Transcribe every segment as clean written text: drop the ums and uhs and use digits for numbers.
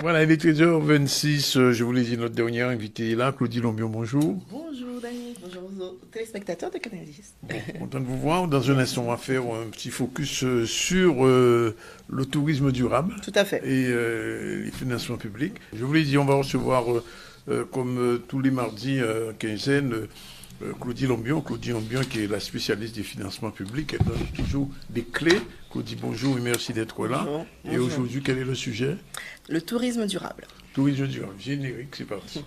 Voilà, il est 13h26. Je vous l'ai dit, notre dernière invitée est là, Claudie Lombion, bonjour. Bonjour Dani, bonjour aux téléspectateurs de Canal 10. Bon, content de vous voir. Dans un instant, on va faire un petit focus sur le tourisme durable Tout à fait. et les financements publics. Je vous l'ai dit, on va recevoir, comme tous les mardis, quinzaine, Claudie Lombion. Claudie Lombion, qui est la spécialiste des financements publics. Elle donne toujours des clés. Claudie, bonjour et merci d'être là. Bonjour. Et aujourd'hui, quel est le sujet? Le tourisme durable. Tourisme durable. Générique, c'est parti.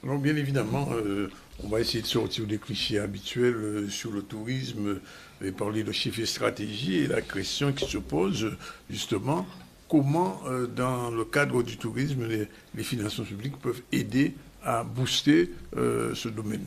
Alors, bien évidemment, on va essayer de sortir des clichés habituels sur le tourisme et parler de chiffres et stratégies. Et la question qui se pose, justement, comment, dans le cadre du tourisme, les financements publics peuvent aider à booster ce domaine?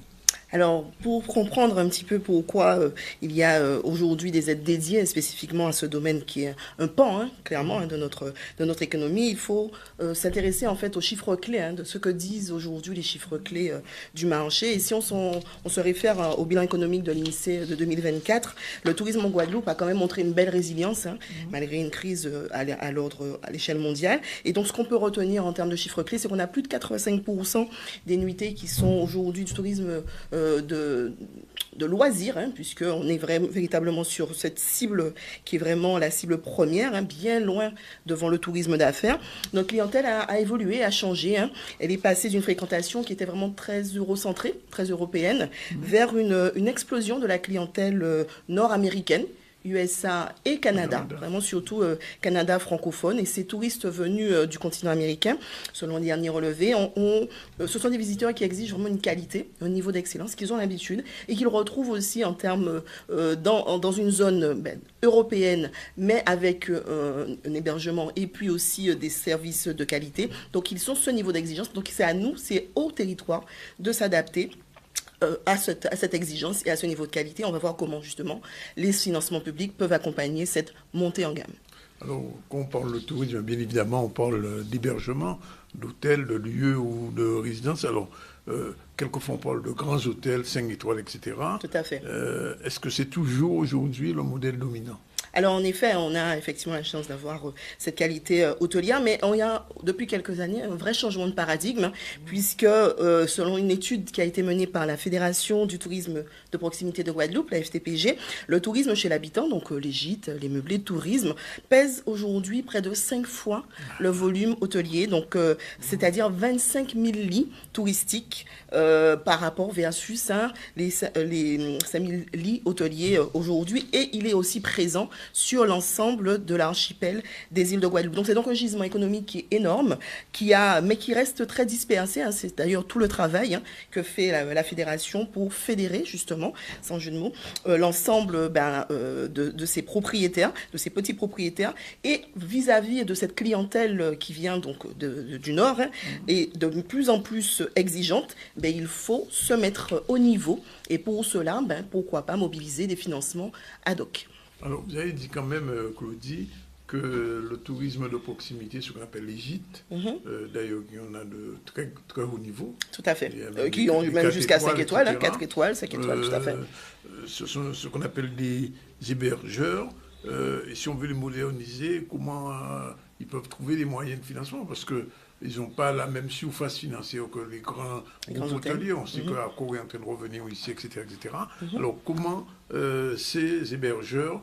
Alors, pour comprendre un petit peu pourquoi il y a aujourd'hui des aides dédiées spécifiquement à ce domaine qui est un pan, clairement, de notre économie, il faut s'intéresser en fait aux chiffres clés, de ce que disent aujourd'hui les chiffres clés du marché. Et si on se réfère au bilan économique de l'INSEE de 2024, le tourisme en Guadeloupe a quand même montré une belle résilience, malgré une crise à l'échelle mondiale. Et donc, ce qu'on peut retenir en termes de chiffres clés, c'est qu'on a plus de 85% des nuitées qui sont aujourd'hui du tourisme de loisirs, puisqu'on est véritablement sur cette cible qui est vraiment la cible première, bien loin devant le tourisme d'affaires. Notre clientèle a évolué, a changé. Elle est passée d'une fréquentation qui était vraiment très eurocentrée, très européenne, vers une explosion de la clientèle nord-américaine, USA et Canada, vraiment surtout Canada francophone. Et ces touristes venus du continent américain, selon les derniers relevés, ce sont des visiteurs qui exigent vraiment une qualité, un niveau d'excellence qu'ils ont l'habitude et qu'ils retrouvent aussi en termes dans une zone européenne, mais avec un hébergement et puis aussi des services de qualité. Donc ils sont ce niveau d'exigence. Donc c'est à nous, c'est au territoire de s'adapter à cette exigence et à ce niveau de qualité. On va voir comment justement les financements publics peuvent accompagner cette montée en gamme. Alors, quand on parle de tourisme, bien évidemment, on parle d'hébergement, d'hôtels, de lieux ou de résidences. Alors, quelquefois, on parle de grands hôtels, 5 étoiles, etc. Tout à fait. Est-ce que c'est toujours aujourd'hui le modèle dominant? Alors en effet, on a effectivement la chance d'avoir cette qualité hôtelière, mais on y a depuis quelques années un vrai changement de paradigme, puisque selon une étude qui a été menée par la Fédération du tourisme de proximité de Guadeloupe, la FTPG, le tourisme chez l'habitant, donc les gîtes, les meublés de tourisme, pèse aujourd'hui près de 5 fois le volume hôtelier, donc c'est-à-dire 25 000 lits touristiques par rapport versus les 5 000 lits hôteliers aujourd'hui, et il est aussi présent sur l'ensemble de l'archipel des îles de Guadeloupe. Donc c'est donc un gisement économique qui est énorme, mais qui reste très dispersé. C'est d'ailleurs tout le travail que fait la fédération pour fédérer justement, sans jeu de mots, l'ensemble de ces propriétaires, de ces petits propriétaires, et vis-à-vis de cette clientèle qui vient donc du Nord et de plus en plus exigeante, il faut se mettre au niveau, et pour cela, pourquoi pas mobiliser des financements ad hoc. Alors, vous avez dit quand même, Claudie, que le tourisme de proximité, ce qu'on appelle les gîtes, d'ailleurs, il y en a de très, très haut niveau. Tout à fait. Qui ont même jusqu'à 5 étoiles, 4 étoiles, 5 étoiles, tout à fait. Ce sont ce qu'on appelle des hébergeurs. Et si on veut les moderniser, comment ils peuvent trouver les moyens de financement? Parce qu'ils n'ont pas la même surface financière que les grands hôteliers. On sait qu'Accor est en train de revenir ici, etc. etc. Alors, comment ces hébergeurs,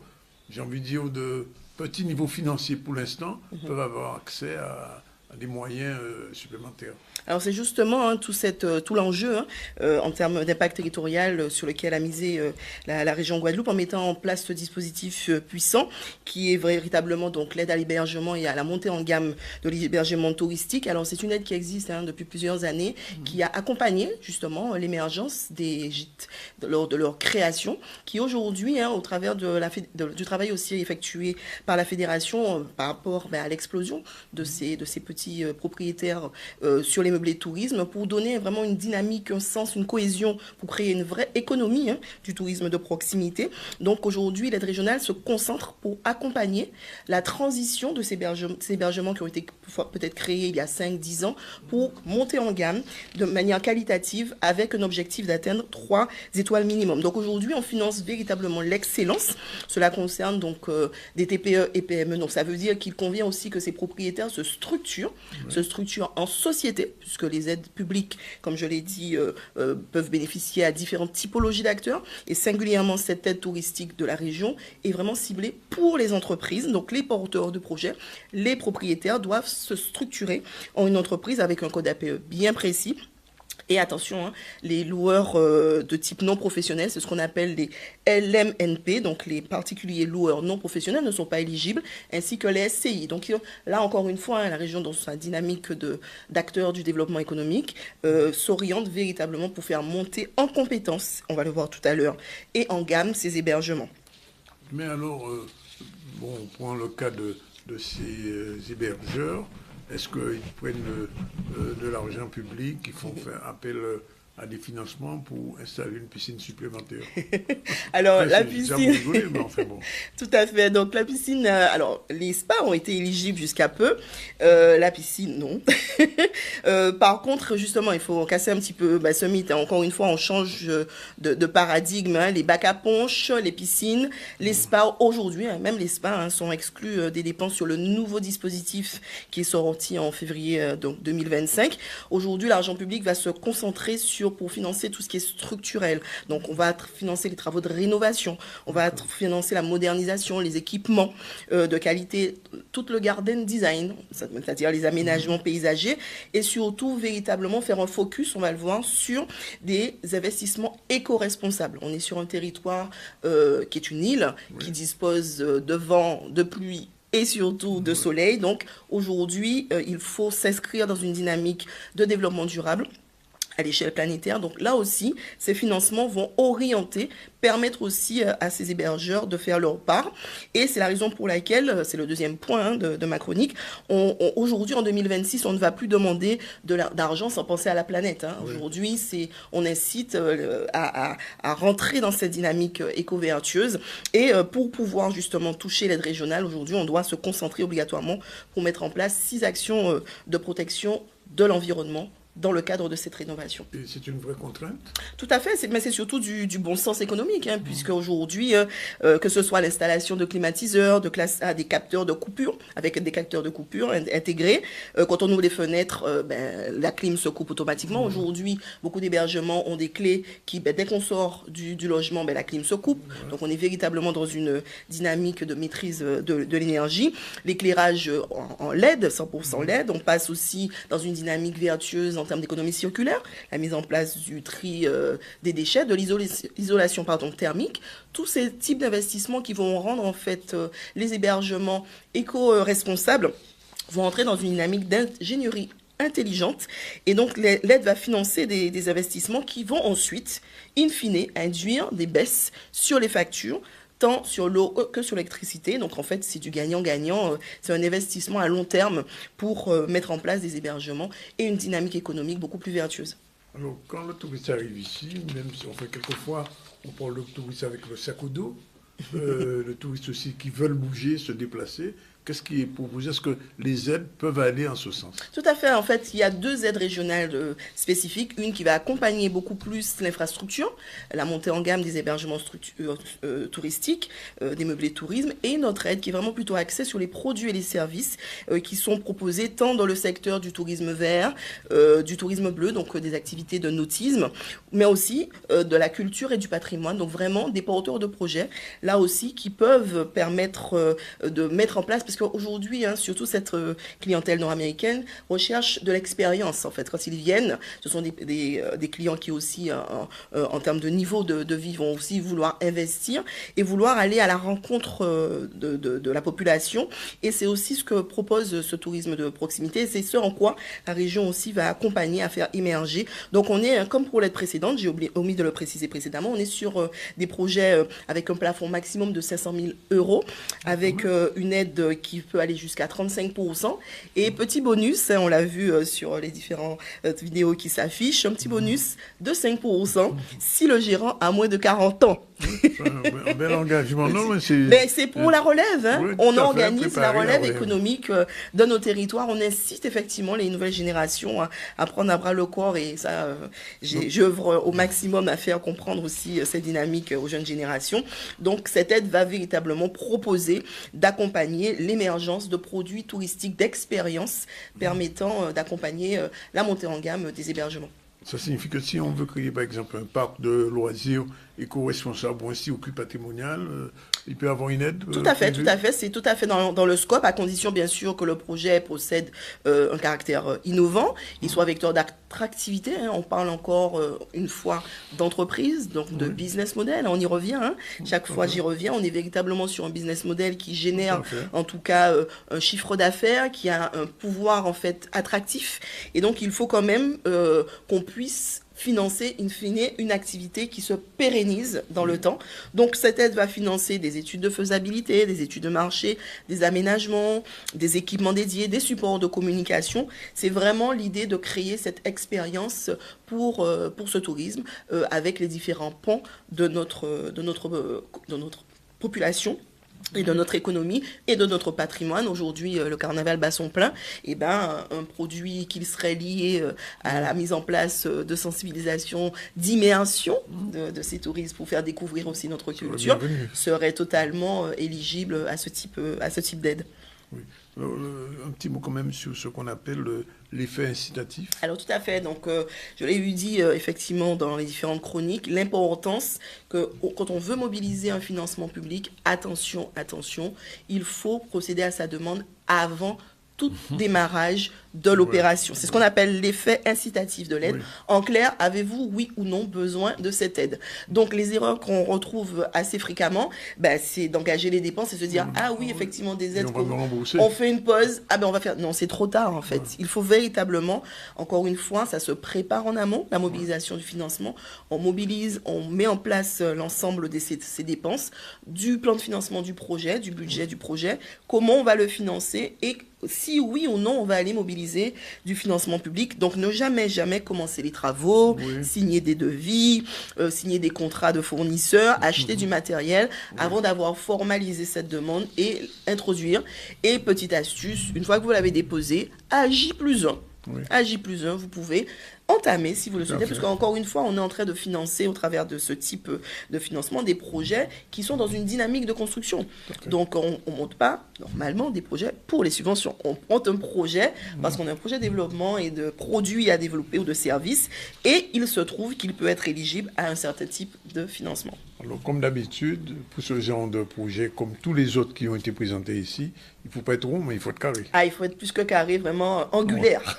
j'ai envie de dire, de petit niveau financier pour l'instant, peuvent avoir accès à des moyens supplémentaires? Alors c'est justement tout l'enjeu en termes d'impact territorial sur lequel a misé la région Guadeloupe en mettant en place ce dispositif puissant qui est véritablement donc l'aide à l'hébergement et à la montée en gamme de l'hébergement touristique. Alors c'est une aide qui existe depuis plusieurs années, qui a accompagné justement l'émergence des gîtes lors de leur création, qui aujourd'hui, au travers du travail aussi effectué par la fédération par rapport à l'explosion de ces petits aussi propriétaires sur les meublés de tourisme pour donner vraiment une dynamique, un sens, une cohésion pour créer une vraie économie du tourisme de proximité. Donc aujourd'hui, l'aide régionale se concentre pour accompagner la transition de ces hébergements qui ont été peut-être créés il y a 5-10 ans pour monter en gamme de manière qualitative avec un objectif d'atteindre 3 étoiles minimum. Donc aujourd'hui, on finance véritablement l'excellence. Cela concerne donc des TPE et PME. Donc ça veut dire qu'il convient aussi que ces propriétaires se structurent en société, puisque les aides publiques, comme je l'ai dit, peuvent bénéficier à différentes typologies d'acteurs. Et singulièrement, cette aide touristique de la région est vraiment ciblée pour les entreprises. Donc les porteurs de projets, les propriétaires doivent se structurer en une entreprise avec un code APE bien précis. Et attention, les loueurs de type non professionnel, c'est ce qu'on appelle les LMNP, donc les particuliers loueurs non professionnels ne sont pas éligibles, ainsi que les SCI. Donc là, encore une fois, la région, dans sa dynamique d'acteurs du développement économique, s'oriente véritablement pour faire monter en compétences, on va le voir tout à l'heure, et en gamme ces hébergements. Mais alors, on prend le cas de ces hébergeurs. Est-ce qu'ils prennent de l'argent public, ils font faire appel à des financements pour installer une piscine supplémentaire? Alors, la piscine... Rigoler, mais enfin bon. Tout à fait. Donc, la piscine... alors, les spas ont été éligibles jusqu'à peu. La piscine, non. Par contre, justement, il faut casser un petit peu ce mythe. Encore une fois, on change de paradigme. Les bacs à punch, les piscines, les spas. Aujourd'hui, même les spas sont exclus des dépenses sur le nouveau dispositif qui est sorti en février donc 2025. Aujourd'hui, l'argent public va se concentrer pour financer tout ce qui est structurel. Donc, on va financer les travaux de rénovation, on va financer la modernisation, les équipements de qualité, tout le garden design, c'est-à-dire les aménagements paysagers, et surtout, véritablement, faire un focus, on va le voir, sur des investissements éco-responsables. On est sur un territoire qui est une île, qui dispose de vent, de pluie, et surtout de soleil. Donc, aujourd'hui, il faut s'inscrire dans une dynamique de développement durable à l'échelle planétaire. Donc là aussi, ces financements vont permettre aussi à ces hébergeurs de faire leur part. Et c'est la raison pour laquelle, c'est le deuxième point de ma chronique, aujourd'hui, en 2026, on ne va plus demander d'argent sans penser à la planète. Aujourd'hui, on incite à rentrer dans cette dynamique éco-vertueuse. Et pour pouvoir justement toucher l'aide régionale, aujourd'hui, on doit se concentrer obligatoirement pour mettre en place 6 actions de protection de l'environnement dans le cadre de cette rénovation. Et c'est une vraie contrainte? Tout à fait, mais c'est surtout du bon sens économique, puisque aujourd'hui, que ce soit l'installation de climatiseurs, des capteurs de coupure, avec des capteurs de coupure intégrés, quand on ouvre les fenêtres, la clim se coupe automatiquement. Aujourd'hui, beaucoup d'hébergements ont des clés qui, dès qu'on sort du logement, la clim se coupe. Donc on est véritablement dans une dynamique de maîtrise de l'énergie. L'éclairage en LED, 100% LED, on passe aussi dans une dynamique vertueuse en termes d'économie circulaire, la mise en place du tri des déchets, de l'isolation thermique, tous ces types d'investissements qui vont rendre en fait les hébergements éco-responsables vont entrer dans une dynamique d'ingénierie intelligente, et donc l'aide va financer des investissements qui vont ensuite, in fine, induire des baisses sur les factures, tant sur l'eau que sur l'électricité. Donc en fait, c'est du gagnant-gagnant. C'est un investissement à long terme pour mettre en place des hébergements et une dynamique économique beaucoup plus vertueuse. Alors, quand le touriste arrive ici, même si on fait quelquefois, on prend le touriste avec le sac au dos, le touriste aussi qui veulent bouger, se déplacer, qu'est-ce qui est proposé? Est-ce que les aides peuvent aller en ce sens? Tout à fait. En fait, il y a 2 aides régionales spécifiques. Une qui va accompagner beaucoup plus l'infrastructure, la montée en gamme des hébergements touristiques, des meublés de tourisme, et une autre aide qui est vraiment plutôt axée sur les produits et les services qui sont proposés tant dans le secteur du tourisme vert, du tourisme bleu, donc des activités de nautisme, mais aussi de la culture et du patrimoine. Donc vraiment des porteurs de projets, là aussi, qui peuvent permettre de mettre en place, parce qu'aujourd'hui, surtout cette clientèle nord-américaine recherche de l'expérience, en fait. Quand ils viennent, ce sont des clients qui aussi, en termes de niveau de vie, vont aussi vouloir investir et vouloir aller à la rencontre de la population. Et c'est aussi ce que propose ce tourisme de proximité. C'est ce en quoi la région aussi va accompagner à faire émerger. Donc on est, comme pour l'aide précédente, j'ai omis de le préciser précédemment, on est sur des projets avec un plafond maximum de 500 000 €, avec une aide qui peut aller jusqu'à 35%. Et petit bonus, on l'a vu sur les différentes vidéos qui s'affichent, un petit bonus de 5% si le gérant a moins de 40 ans. Un bel engagement. Non, mais c'est pour la relève. Hein. Oui, on organise la relève la économique de nos territoires. On incite effectivement les nouvelles générations à prendre à bras le corps. Et ça, j'œuvre au maximum à faire comprendre aussi cette dynamique aux jeunes générations. Donc, cette aide va véritablement proposer d'accompagner l'émergence de produits touristiques d'expérience permettant d'accompagner la montée en gamme des hébergements. Ça signifie que si on veut créer, par exemple, un parc de loisirs éco-responsable ou un circuit patrimonial, il peut avoir une aide Tout à fait, tout à fait. C'est tout à fait dans le scope, à condition, bien sûr, que le projet possède un caractère innovant, il soit vecteur d'attractivité. Hein. On parle encore une fois d'entreprise, donc de business model. On y revient. Hein. Chaque fois, j'y reviens. On est véritablement sur un business model qui génère, en tout cas, un chiffre d'affaires, qui a un pouvoir, en fait, attractif. Et donc, il faut quand même qu'on puisse financer, in fine, une activité qui se pérennise dans le temps. Donc, cette aide va financer des études de faisabilité, des études de marché, des aménagements, des équipements dédiés, des supports de communication. C'est vraiment l'idée de créer cette expérience pour ce tourisme avec les différents pans de notre population et de notre économie et de notre patrimoine. Aujourd'hui, le carnaval bat son plein. Et un produit qui serait lié à la mise en place de sensibilisation, d'immersion de ces touristes pour faire découvrir aussi notre culture serait totalement éligible à ce type d'aide. Oui. Un petit mot quand même sur ce qu'on appelle l'effet incitatif. Alors tout à fait, donc je l'ai dit effectivement dans les différentes chroniques, l'importance que quand on veut mobiliser un financement public, attention, il faut procéder à sa demande avant tout démarrage de l'opération. C'est ce qu'on appelle l'effet incitatif de l'aide. En clair, avez-vous, oui ou non, besoin de cette aide? Donc, les erreurs qu'on retrouve assez fréquemment, c'est d'engager les dépenses et se dire, ah oui, effectivement, des aides, on fait une pause, on va faire... Non, c'est trop tard, en fait. Il faut véritablement, encore une fois, ça se prépare en amont, la mobilisation du financement. On mobilise, on met en place l'ensemble de ces dépenses, du plan de financement du projet, du budget du projet, comment on va le financer et si oui ou non on va aller mobiliser du financement public. Donc ne jamais commencer les travaux, signer des devis, signer des contrats de fournisseurs, acheter du matériel avant d'avoir formalisé cette demande et introduire. Et petite astuce, une fois que vous l'avez déposé, à J+1. À J+1, vous pouvez entamer, si vous le souhaitez, parce qu'encore une fois, on est en train de financer au travers de ce type de financement des projets qui sont dans une dynamique de construction. Donc, on ne monte pas, normalement, des projets pour les subventions. On monte un projet parce qu'on a un projet de développement et de produits à développer ou de services, et il se trouve qu'il peut être éligible à un certain type de financement. Alors, comme d'habitude, pour ce genre de projet, comme tous les autres qui ont été présentés ici, il ne faut pas être rond, mais il faut être carré. Il faut être plus que carré, vraiment angulaire.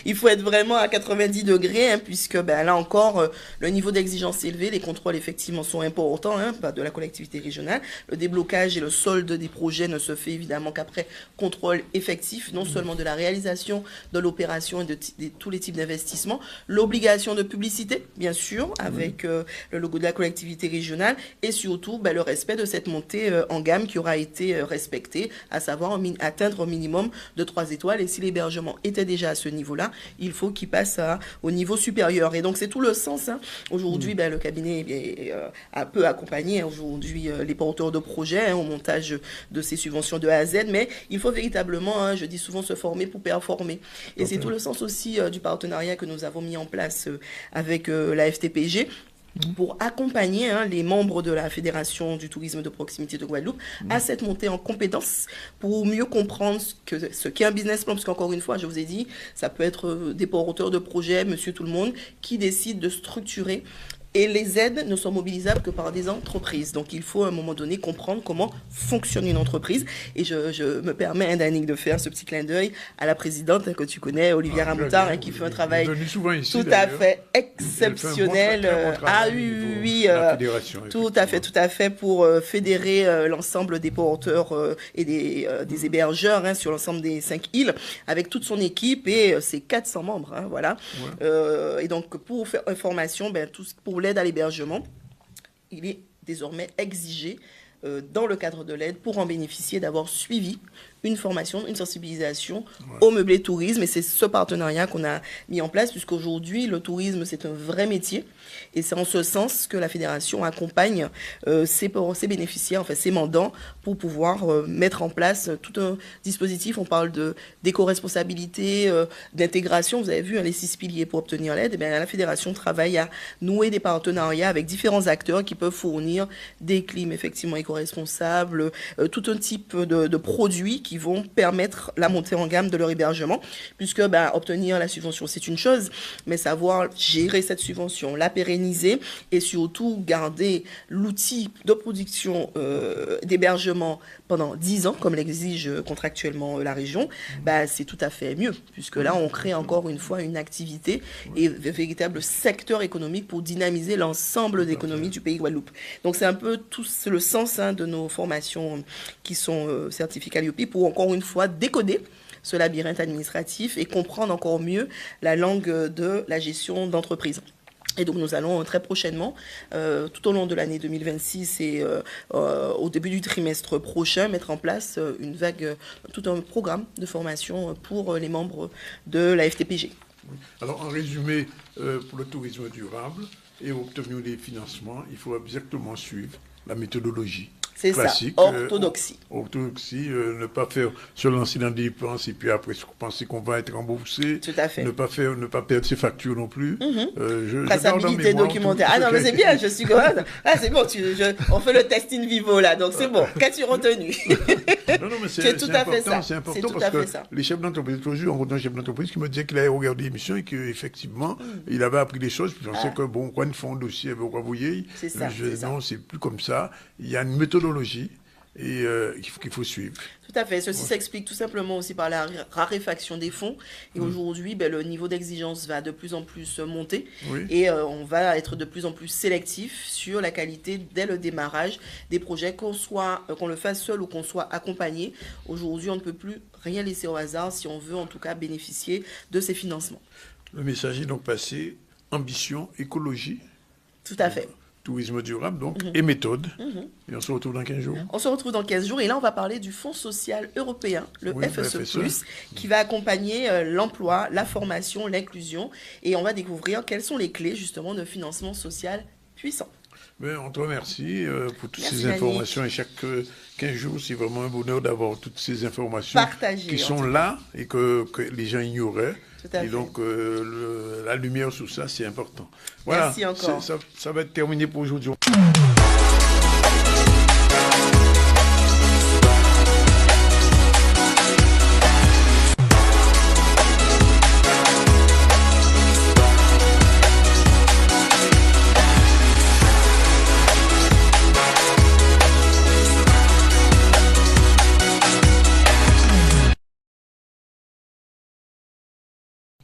Il faut être vraiment à 90 degrés, puisque là encore, le niveau d'exigence est élevé, les contrôles effectivement sont importants de la collectivité régionale. Le déblocage et le solde des projets ne se fait évidemment qu'après contrôle effectif, non seulement de la réalisation de l'opération et de tous les types d'investissements. L'obligation de publicité, bien sûr, avec le logo de la collectivité régionale, et surtout le respect de cette montée en gamme qui aura été respectée, à savoir atteindre un minimum de 3 étoiles. Et si l'hébergement était déjà à ce niveau-là, il faut qu'il passe au niveau supérieur. Et donc, c'est tout le sens. Aujourd'hui, le cabinet a peu accompagné aujourd'hui les porteurs de projets au montage de ces subventions de A à Z. Mais il faut véritablement, je dis souvent, se former pour performer. Et c'est tout le sens aussi du partenariat que nous avons mis en place avec la FTPG, pour accompagner les membres de la Fédération du tourisme de proximité de Guadeloupe à cette montée en compétences pour mieux comprendre ce qu'est un business plan, parce qu'encore une fois, je vous ai dit, ça peut être des porteurs de projets, monsieur tout le monde, qui décident de structurer. Et les aides ne sont mobilisables que par des entreprises. Donc, il faut à un moment donné comprendre comment fonctionne une entreprise. Et je me permets, Danick, de faire ce petit clin d'œil à la présidente que tu connais, Olivia Ramoutard, qui fait un travail ici, tout à fait exceptionnel. Tout à fait, pour fédérer l'ensemble des porteurs et des hébergeurs sur l'ensemble des 5 îles, avec toute son équipe et ses 400 membres. Voilà. Et donc, pour faire information, pour l'aide à l'hébergement, il est désormais exigé dans le cadre de l'aide pour en bénéficier, d'avoir suivi une formation, une sensibilisation au meublé tourisme. Et c'est ce partenariat qu'on a mis en place, puisqu'aujourd'hui, le tourisme, c'est un vrai métier. Et c'est en ce sens que la fédération accompagne ses bénéficiaires, enfin ses mandants, pour pouvoir mettre en place tout un dispositif. On parle d'éco-responsabilité, d'intégration. Vous avez vu les 6 piliers pour obtenir l'aide. La fédération travaille à nouer des partenariats avec différents acteurs qui peuvent fournir des clims effectivement éco-responsables, tout un type de produits qui vont permettre la montée en gamme de leur hébergement, puisque obtenir la subvention, c'est une chose, mais savoir gérer cette subvention, la pérenniser et surtout garder l'outil de production d'hébergement pendant 10 ans, comme l'exige contractuellement la région, c'est tout à fait mieux, puisque là, on crée encore une fois une activité et un véritable secteur économique pour dynamiser l'ensemble de l'économie du pays Guadeloupe. Donc, c'est un peu tout le sens de nos formations qui sont certifiées Calliope pour, encore une fois, décoder ce labyrinthe administratif et comprendre encore mieux la langue de la gestion d'entreprise. Et donc nous allons très prochainement, tout au long de l'année 2026 et au début du trimestre prochain, mettre en place tout un programme de formation pour les membres de la FTPG. Alors en résumé, pour le tourisme durable et obtenir des financements, il faut exactement suivre la méthodologie. C'est classique, ça, orthodoxie. Orthodoxie, ne pas se lancer dans des dépenses et puis après penser qu'on va être remboursé. Tout à fait. Ne pas perdre ses factures non plus. Traçabilité documentaire. Ah non, mais c'est bien, je suis quand même. Ah, c'est bon, on fait le test in vivo là, donc c'est bon. Qu'as-tu retenu? Non, mais c'est tout à fait ça. C'est important parce que les chefs d'entreprise, toujours, on rencontre un chef d'entreprise qui me disait qu'il avait regardé l'émission et qu'effectivement, il avait appris des choses. Puis on sait que, bon, quand ils font un dossier, vous voyez, non, c'est plus comme ça. Il y a une méthodologie et qu'il faut suivre. Tout à fait. Ceci s'explique tout simplement aussi par la raréfaction des fonds. Et aujourd'hui, le niveau d'exigence va de plus en plus monter. Et on va être de plus en plus sélectif sur la qualité dès le démarrage des projets, qu'on le fasse seul ou qu'on soit accompagné. Aujourd'hui, on ne peut plus rien laisser au hasard si on veut en tout cas bénéficier de ces financements. Le message est donc passé: ambition, écologie. Tout à fait. Tourisme durable, donc, et méthode. Et on se retrouve dans 15 jours. On se retrouve dans 15 jours. Et là, on va parler du Fonds social européen, le FSE+, qui va accompagner l'emploi, la formation, l'inclusion. Et on va découvrir quelles sont les clés, justement, de financement social puissant. On te remercie pour toutes ces informations. Et chaque 15 jours, c'est vraiment un bonheur d'avoir toutes ces informations qui sont là et que les gens ignoraient. Et donc, la lumière sur ça, c'est important. Voilà. Merci encore. Ça va être terminé pour aujourd'hui.